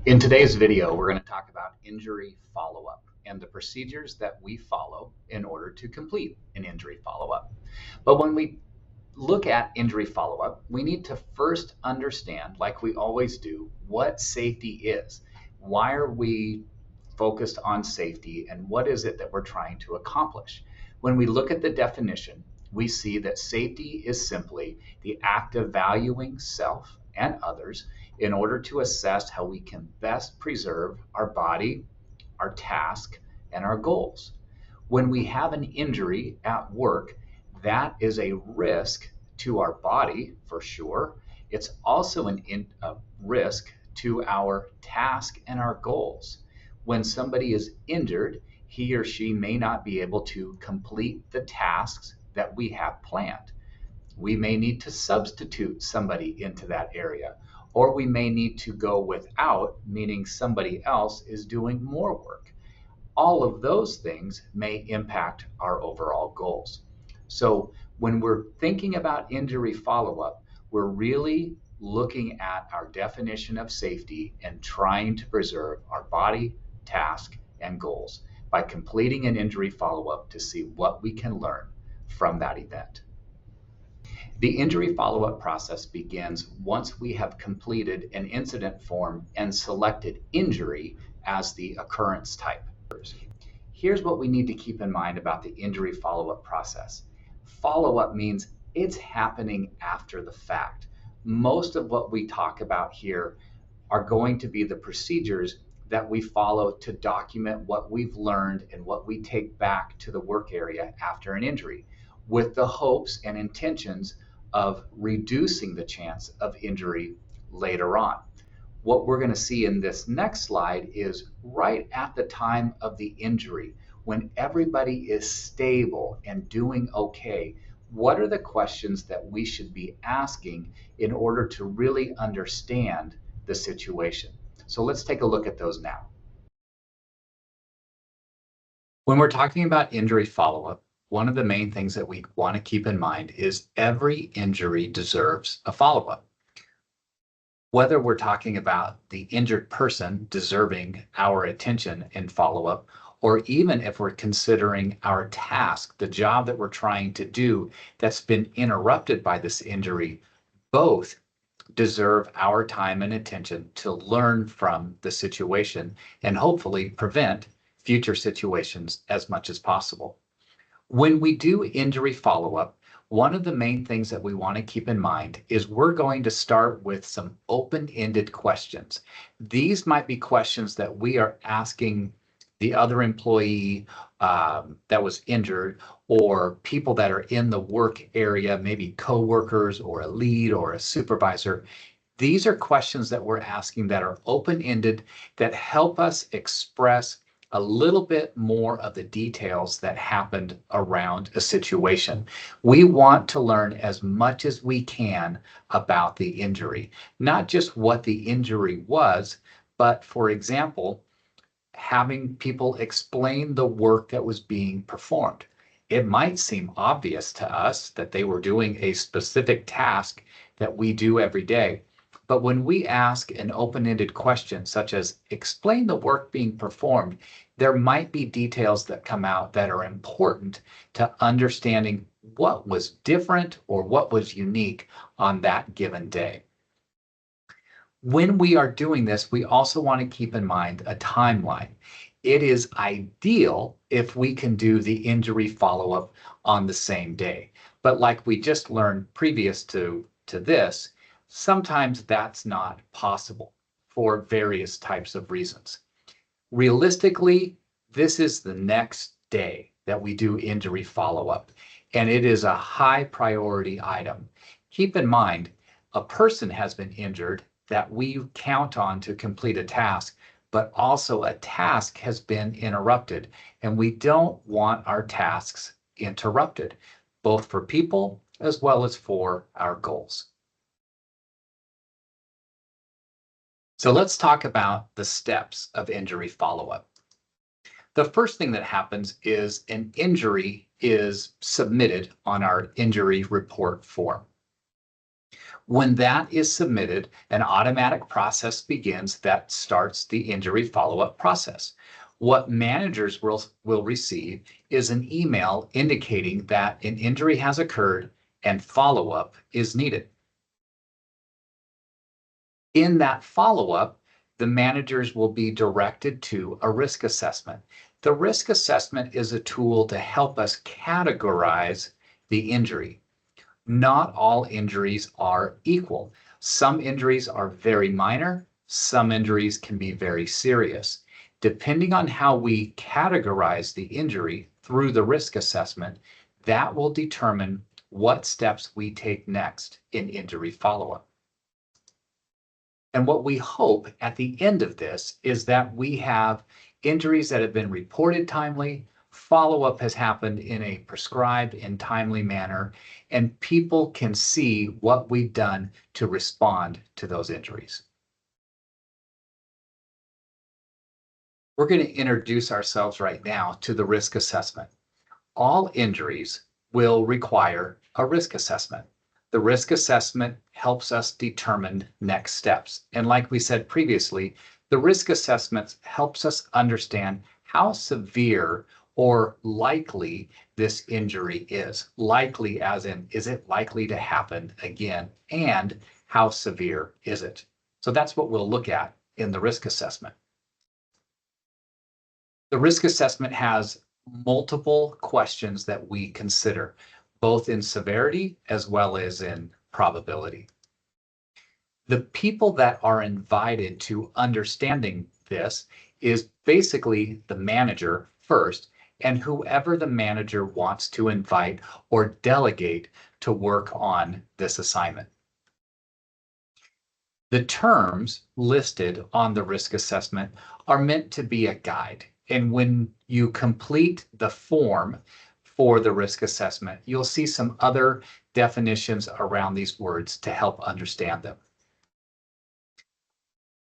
In today's video, we're going to talk about injury follow-up and the procedures that we follow in order to complete an injury follow-up. But when we look at injury follow-up, we need to first understand, like we always do, what safety is. Why are we focused on safety, and what is it that we're trying to accomplish? When we look at the definition, we see that safety is simply the act of valuing self and others in order to assess how we can best preserve our body, our task, and our goals. When we have an injury at work, that is a risk to our body for sure. It's also a risk to our task and our goals. When somebody is injured, he or she may not be able to complete the tasks that we have planned. We may need to substitute somebody into that area, or we may need to go without, meaning somebody else is doing more work. All of those things may impact our overall goals. So when we're thinking about injury follow-up, we're really looking at our definition of safety and trying to preserve our body, task, and goals by completing an injury follow-up to see what we can learn from that event. The injury follow-up process begins once we have completed an incident form and selected injury as the occurrence type. Here's what we need to keep in mind about the injury follow-up process. Follow-up means it's happening after the fact. Most of what we talk about here are going to be the procedures that we follow to document what we've learned and what we take back to the work area after an injury, with the hopes and intentions of reducing the chance of injury later on. What we're going to see in this next slide is right at the time of the injury, when everybody is stable and doing okay, what are the questions that we should be asking in order to really understand the situation? So let's take a look at those now. When we're talking about injury follow-up, one of the main things that we want to keep in mind is every injury deserves a follow-up. Whether we're talking about the injured person deserving our attention and follow-up, or even if we're considering our task, the job that we're trying to do that's been interrupted by this injury, both deserve our time and attention to learn from the situation and hopefully prevent future situations as much as possible. When we do injury follow-up, one of the main things that we want to keep in mind is we're going to start with some open-ended questions. These might be questions that we are asking the other employee that was injured, or people that are in the work area, maybe coworkers or a lead or a supervisor. These are questions that we're asking that are open-ended, that help us express a little bit more of the details that happened around a situation. We want to learn as much as we can about the injury, not just what the injury was, but for example, having people explain the work that was being performed. It might seem obvious to us that they were doing a specific task that we do every day. But when we ask an open-ended question, such as explain the work being performed, there might be details that come out that are important to understanding what was different or what was unique on that given day. When we are doing this, we also want to keep in mind a timeline. It is ideal if we can do the injury follow-up on the same day. But like we just learned previous to this, sometimes that's not possible for various types of reasons. Realistically, this is the next day that we do injury follow-up, and it is a high priority item. Keep in mind, a person has been injured that we count on to complete a task, but also a task has been interrupted, and we don't want our tasks interrupted, both for people as well as for our goals. So let's talk about the steps of injury follow-up. The first thing that happens is an injury is submitted on our injury report form. When that is submitted, an automatic process begins that starts the injury follow-up process. What managers will receive is an email indicating that an injury has occurred and follow-up is needed. In that follow-up, the managers will be directed to a risk assessment. The risk assessment is a tool to help us categorize the injury. Not all injuries are equal. Some injuries are very minor, some injuries can be very serious. Depending on how we categorize the injury through the risk assessment, that will determine what steps we take next in injury follow-up. And what we hope at the end of this is that we have injuries that have been reported timely, follow-up has happened in a prescribed and timely manner, and people can see what we've done to respond to those injuries. We're going to introduce ourselves right now to the risk assessment. All injuries will require a risk assessment. The risk assessment helps us determine next steps. And like we said previously, the risk assessment helps us understand how severe or likely this injury is. Likely as in, is it likely to happen again? And how severe is it? So that's what we'll look at in the risk assessment. The risk assessment has multiple questions that we consider, both in severity as well as in probability. The people that are invited to understanding this is basically the manager first, and whoever the manager wants to invite or delegate to work on this assignment. The terms listed on the risk assessment are meant to be a guide. And when you complete the form for the risk assessment, you'll see some other definitions around these words to help understand them.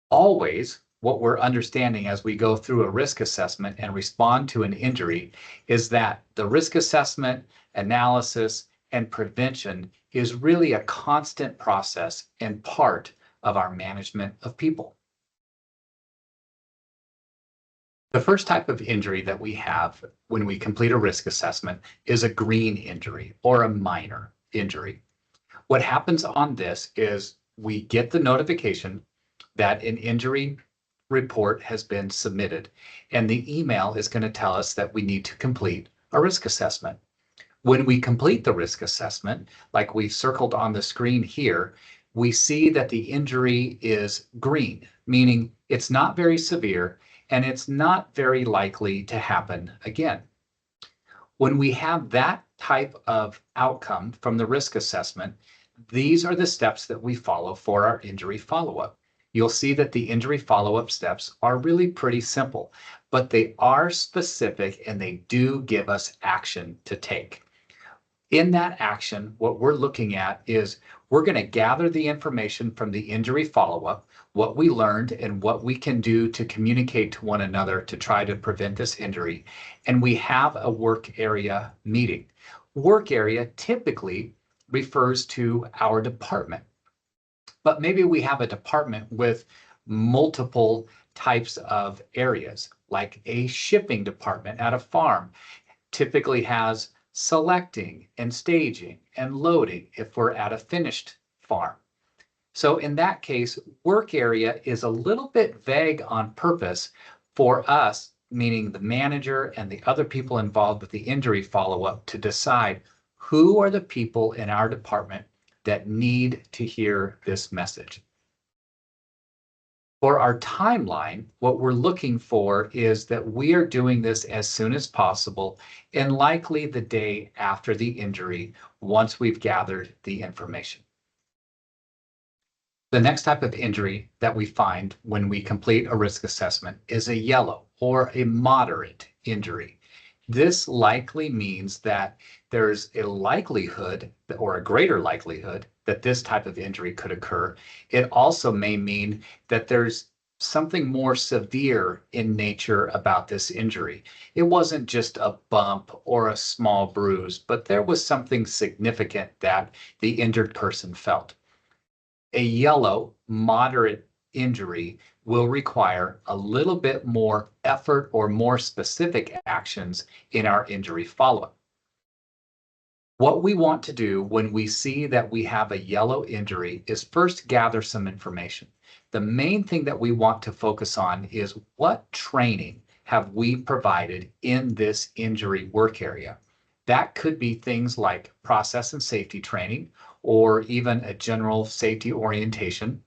Always, what we're understanding as we go through a risk assessment and respond to an injury is that the risk assessment, analysis, and prevention is really a constant process and part of our management of people. The first type of injury that we have when we complete a risk assessment is a green injury or a minor injury. What happens on this is we get the notification that an injury report has been submitted, and the email is going to tell us that we need to complete a risk assessment. When we complete the risk assessment, like we've circled on the screen here, we see that the injury is green, meaning it's not very severe and it's not very likely to happen again. When we have that type of outcome from the risk assessment, these are the steps that we follow for our injury follow-up. You'll see that the injury follow-up steps are really pretty simple, but they are specific and they do give us action to take. In that action, what we're looking at is we're going to gather the information from the injury follow-up, what we learned and what we can do to communicate to one another to try to prevent this injury. And we have a work area meeting. Work area typically refers to our department, but maybe we have a department with multiple types of areas, like a shipping department at a farm typically has selecting and staging and loading if we're at a finished farm. So in that case, work area is a little bit vague on purpose for us, meaning the manager and the other people involved with the injury follow-up, to decide who are the people in our department that need to hear this message. For our timeline, what we're looking for is that we are doing this as soon as possible and likely the day after the injury once we've gathered the information. The next type of injury that we find when we complete a risk assessment is a yellow or a moderate injury. This likely means that there's a likelihood or a greater likelihood that this type of injury could occur. It also may mean that there's something more severe in nature about this injury. It wasn't just a bump or a small bruise, but there was something significant that the injured person felt. A yellow, moderate injury will require a little bit more effort or more specific actions in our injury follow-up. What we want to do when we see that we have a yellow injury is first gather some information. The main thing that we want to focus on is what training have we provided in this injury work area. That could be things like process and safety training or even a general safety orientation.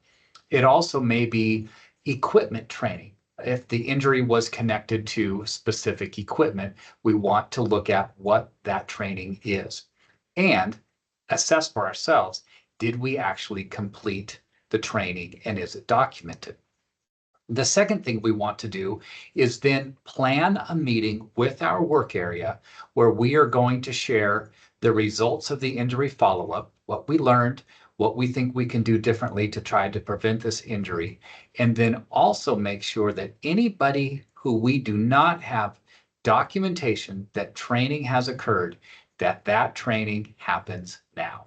It also may be equipment training. If the injury was connected to specific equipment, we want to look at what that training is and assess for ourselves, did we actually complete the training and is it documented? The second thing we want to do is then plan a meeting with our work area where we are going to share the results of the injury follow-up, what we learned, what we think we can do differently to try to prevent this injury, and then also make sure that anybody who we do not have documentation that training has occurred, that training happens now.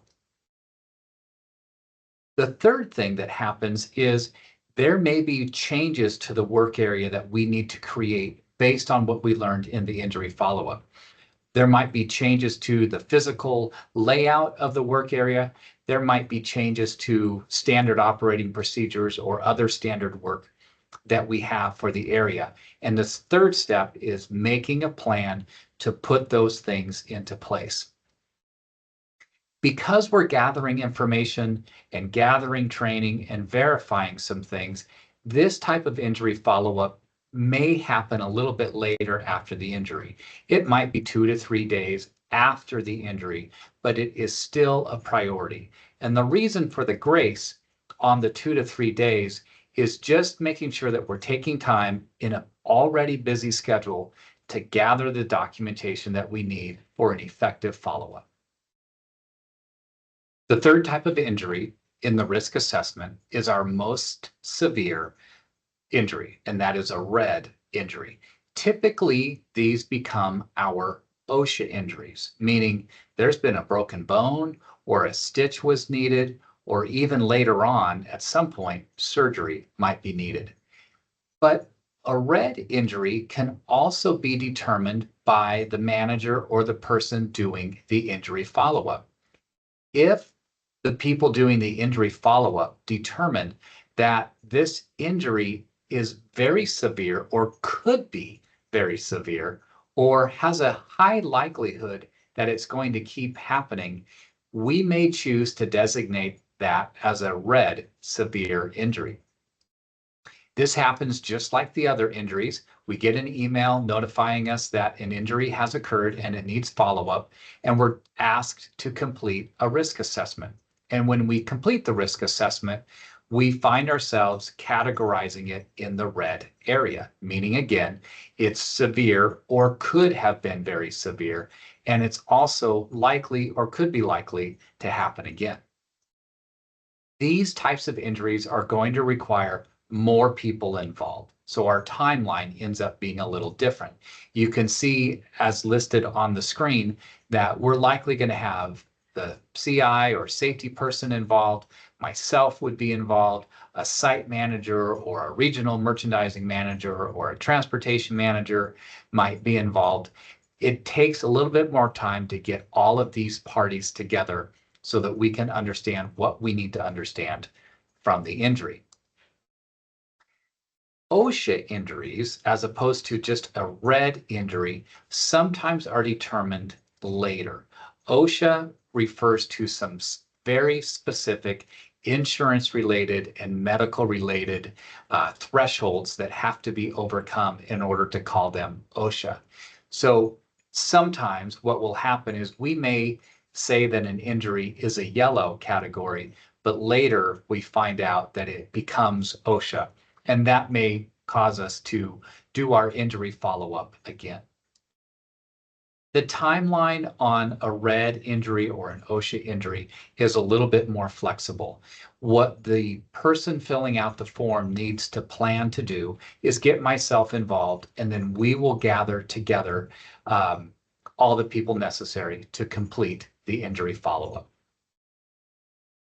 The third thing that happens is there may be changes to the work area that we need to create based on what we learned in the injury follow-up. There might be changes to the physical layout of the work area. There might be changes to standard operating procedures or other standard work that we have for the area. And this third step is making a plan to put those things into place. Because we're gathering information and gathering training and verifying some things, this type of injury follow-up may happen a little bit later after the injury. It might be 2 to 3 days after the injury, but it is still a priority. And the reason for the grace on the 2 to 3 days is just making sure that we're taking time in an already busy schedule to gather the documentation that we need for an effective follow-up. The third type of injury in the risk assessment is our most severe injury, and that is a red injury. Typically, these become our OSHA injuries, meaning there's been a broken bone or a stitch was needed, or even later on, at some point, surgery might be needed. But a red injury can also be determined by the manager or the person doing the injury follow-up. If the people doing the injury follow-up determine that this injury is very severe or could be very severe or has a high likelihood that it's going to keep happening, we may choose to designate that as a red severe injury. This happens just like the other injuries. We get an email notifying us that an injury has occurred and it needs follow-up, and we're asked to complete a risk assessment. And when we complete the risk assessment, we find ourselves categorizing it in the red area, meaning again, it's severe or could have been very severe, and it's also likely or could be likely to happen again. These types of injuries are going to require more people involved. So our timeline ends up being a little different. You can see as listed on the screen that we're likely going to have the CI or safety person involved, myself would be involved, a site manager or a regional merchandising manager or a transportation manager might be involved. It takes a little bit more time to get all of these parties together so that we can understand what we need to understand from the injury. OSHA injuries, as opposed to just a red injury, sometimes are determined later. OSHA refers to some very specific insurance-related and medical-related thresholds that have to be overcome in order to call them OSHA. So sometimes what will happen is we may say that an injury is a yellow category, but later we find out that it becomes OSHA, and that may cause us to do our injury follow-up again. The timeline on a red injury or an OSHA injury is a little bit more flexible. What the person filling out the form needs to plan to do is get myself involved, and then we will gather together all the people necessary to complete the injury follow-up.